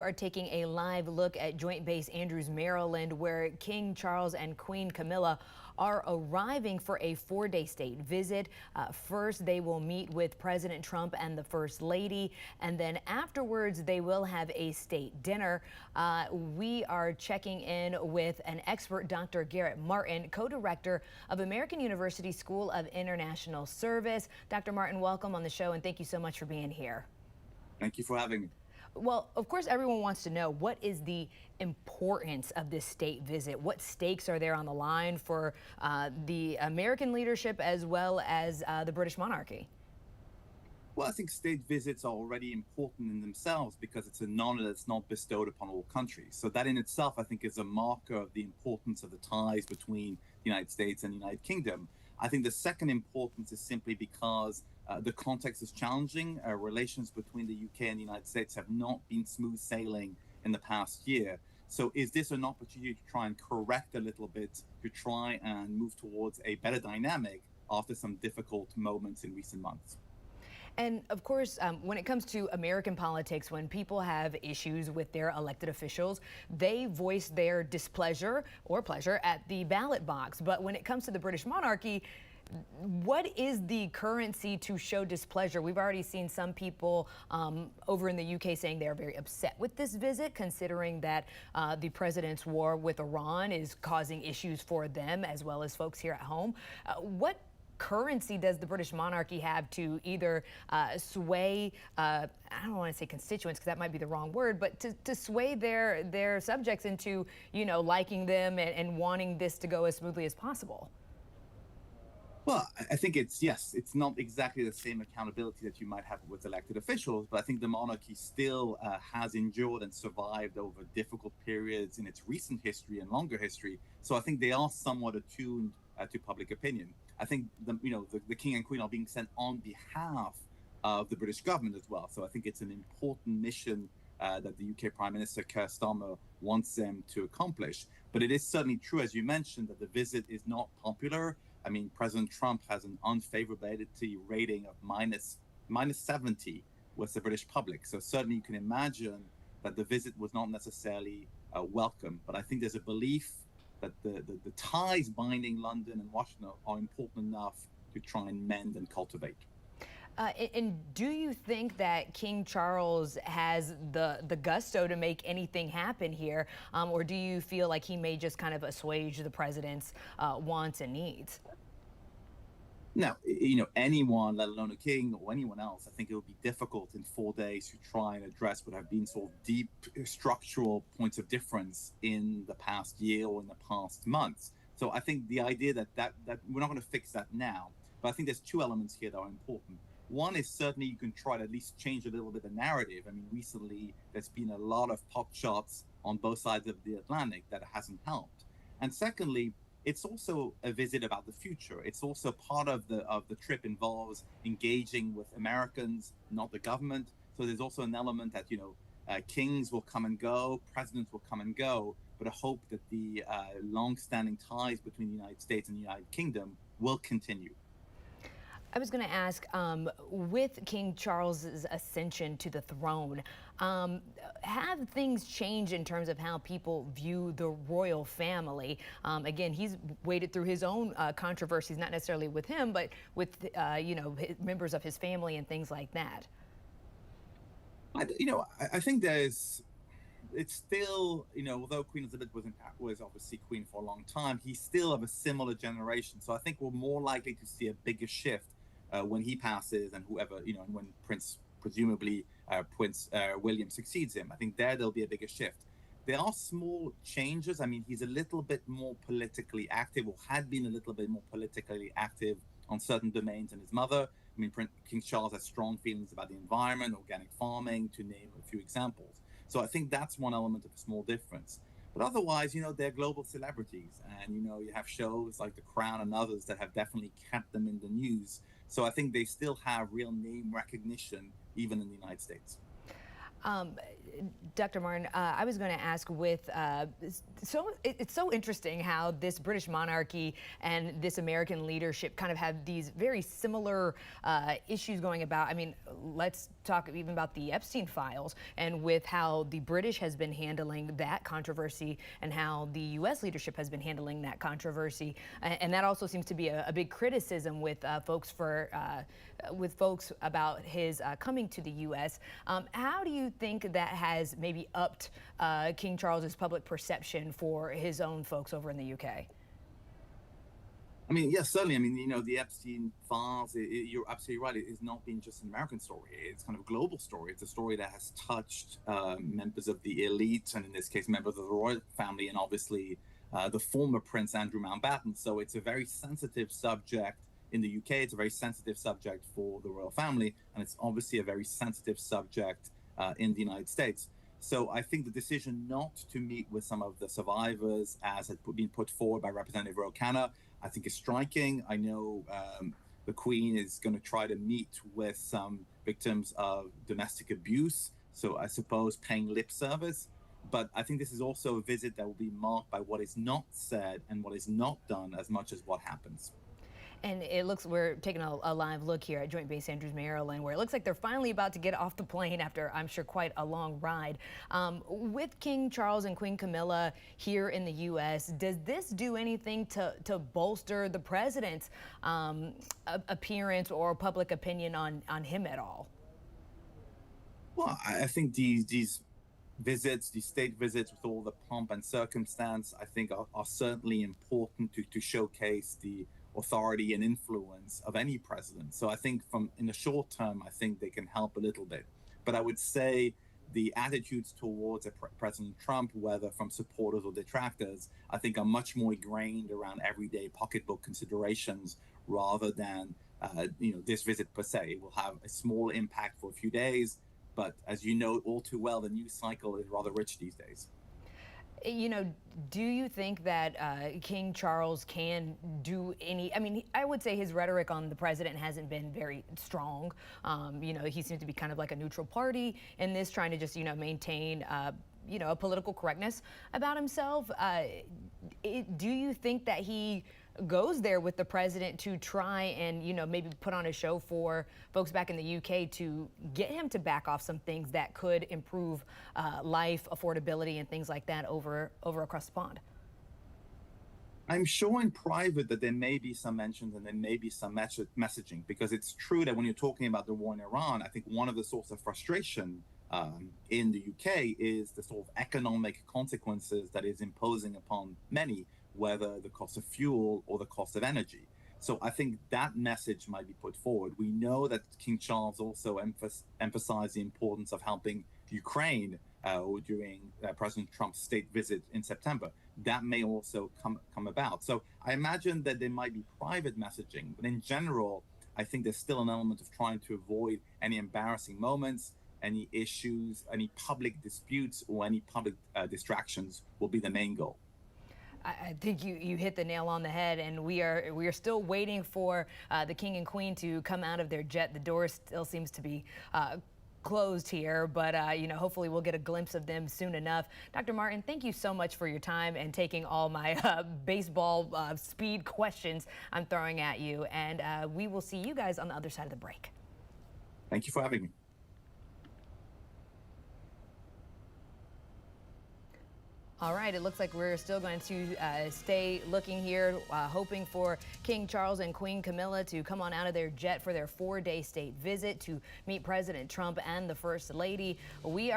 Are taking a live look at Joint Base Andrews, Maryland, where King Charles and Queen Camilla are arriving for a 4-day state visit. First, they will meet with President Trump and the First Lady, and then afterwards, they will have a state dinner. We are checking in with an expert, Dr. Garrett Martin, co-director of American University School of International Service. Dr. Martin, welcome on the show, and thank you so much for being here. Thank you for having me. Well, of course, everyone wants to know, what is the importance of this state visit? What stakes are there on the line for the American leadership as well as the British monarchy? Well, I think state visits are already important in themselves because it's an honor that's not bestowed upon all countries. So that in itself, I think, is a marker of the importance of the ties between the United States and the United Kingdom. I think the second importance is simply because the context is challenging. Relations between the UK and the United States have not been smooth sailing in the past year. So is this an opportunity to try and correct a little bit, to try and move towards a better dynamic after some difficult moments in recent months? And of course, when it comes to American politics, when people have issues with their elected officials, they voice their displeasure or pleasure at the ballot box. But when it comes to the British monarchy, what is the currency to show displeasure? We've already seen some people over in the UK saying they're very upset with this visit, considering that the president's war with Iran is causing issues for them as well as folks here at home. What currency does the British monarchy have to either sway, I don't want to say constituents because that might be the wrong word, but to sway their subjects into, liking them and wanting this to go as smoothly as possible? Well, I think it's not exactly the same accountability that you might have with elected officials, but I think the monarchy still has endured and survived over difficult periods in its recent history and longer history. So I think they are somewhat attuned to public opinion. I think the king and queen are being sent on behalf of the British government as well. So I think it's an important mission that the UK Prime Minister Keir Starmer wants them to accomplish. But it is certainly true, as you mentioned, that the visit is not popular. I mean, President Trump has an unfavorability rating of minus 70 with the British public. So certainly you can imagine that the visit was not necessarily welcome. But I think there's a belief that the ties binding London and Washington are important enough to try and mend and cultivate. And do you think that King Charles has the gusto to make anything happen here? Or do you feel like he may just kind of assuage the president's wants and needs? Now, anyone, let alone a king or anyone else, I think it would be difficult in 4 days to try and address what have been sort of deep structural points of difference in the past year or in the past months. So I think the idea that we're not going to fix that now, but I think there's two elements here that are important. One is certainly you can try to at least change a little bit the narrative. I mean, recently there's been a lot of pop shots on both sides of the Atlantic that hasn't helped. And secondly, it's also a visit about the future. It's also part of the trip involves engaging with Americans, not the government. So there's also an element that, kings will come and go, presidents will come and go, but a hope that the long-standing ties between the United States and the United Kingdom will continue. I was going to ask, with King Charles's ascension to the throne, have things changed in terms of how people view the royal family? Again, he's waded through his own controversies, not necessarily with him, but with members of his family and things like that. I think it's still, although Queen Elizabeth was obviously queen for a long time, he's still of a similar generation. So I think we're more likely to see a bigger shift when he passes and whoever, and when presumably Prince William succeeds him. I think there'll be a bigger shift. There are small changes. I mean, he's a little bit more politically active, or had been a little bit more politically active on certain domains than his mother. I mean, King Charles has strong feelings about the environment, organic farming, to name a few examples. So I think that's one element of a small difference. But otherwise, they're global celebrities. And, you have shows like The Crown and others that have definitely kept them in the news. So I think they still have real name recognition, even in the United States. Dr. Martin, I was going to ask it's so interesting how this British monarchy and this American leadership kind of have these very similar issues going about. I mean, let's talk even about the Epstein files and with how the British has been handling that controversy and how the U.S. leadership has been handling that controversy. And that also seems to be a big criticism with folks about his coming to the U.S. How do you think that has maybe upped King Charles's public perception for his own folks over in the U.K.? I mean, yes, certainly. I mean, the Epstein files, you're absolutely right. It has not been just an American story. It's kind of a global story. It's a story that has touched members of the elite, and in this case, members of the royal family, and obviously the former Prince Andrew Mountbatten. So it's a very sensitive subject in the UK. It's a very sensitive subject for the royal family, and it's obviously a very sensitive subject in the United States. So I think the decision not to meet with some of the survivors, as had been put forward by Representative Ro Khanna, I think is striking. I know the Queen is going to try to meet with some victims of domestic abuse, so I suppose paying lip service. But I think this is also a visit that will be marked by what is not said and what is not done as much as what happens. And it looks, we're taking a live look here at Joint Base Andrews, Maryland, where it looks like they're finally about to get off the plane after, I'm sure, quite a long ride. With King Charles and Queen Camilla here in the U.S., does this do anything to bolster the president's appearance or public opinion on him at all? Well, I think these visits, these state visits with all the pomp and circumstance, I think are certainly important to showcase the authority and influence of any president. So I think in the short term, I think they can help a little bit. But I would say the attitudes towards President Trump, whether from supporters or detractors, I think are much more ingrained around everyday pocketbook considerations rather than this visit per se. It will have a small impact for a few days, but as you know all too well, the news cycle is rather rich these days. Do you think that King Charles can do any? I mean, I would say his rhetoric on the president hasn't been very strong. He seems to be kind of like a neutral party in this, trying to just, maintain, a political correctness about himself. Do you think that he goes there with the president to try and, maybe put on a show for folks back in the UK to get him to back off some things that could improve life, affordability, and things like that over across the pond? I'm sure in private that there may be some mentions and there may be some messaging, because it's true that when you're talking about the war in Iran, I think one of the sources of frustration in the UK is the sort of economic consequences that is imposing upon many, whether the cost of fuel or the cost of energy. So I think that message might be put forward. We know that King Charles also emphasized the importance of helping Ukraine during President Trump's state visit in September. That may also come about. So I imagine that there might be private messaging, but in general, I think there's still an element of trying to avoid any embarrassing moments, any issues, any public disputes, or any public distractions will be the main goal. I think you hit the nail on the head, and we are still waiting for the King and Queen to come out of their jet. The door still seems to be closed here, but hopefully we'll get a glimpse of them soon enough. Dr. Martin, thank you so much for your time and taking all my baseball speed questions I'm throwing at you, and we will see you guys on the other side of the break. Thank you for having me. All right, it looks like we're still going to stay looking here, hoping for King Charles and Queen Camilla to come on out of their jet for their 4-day state visit to meet President Trump and the First Lady. We are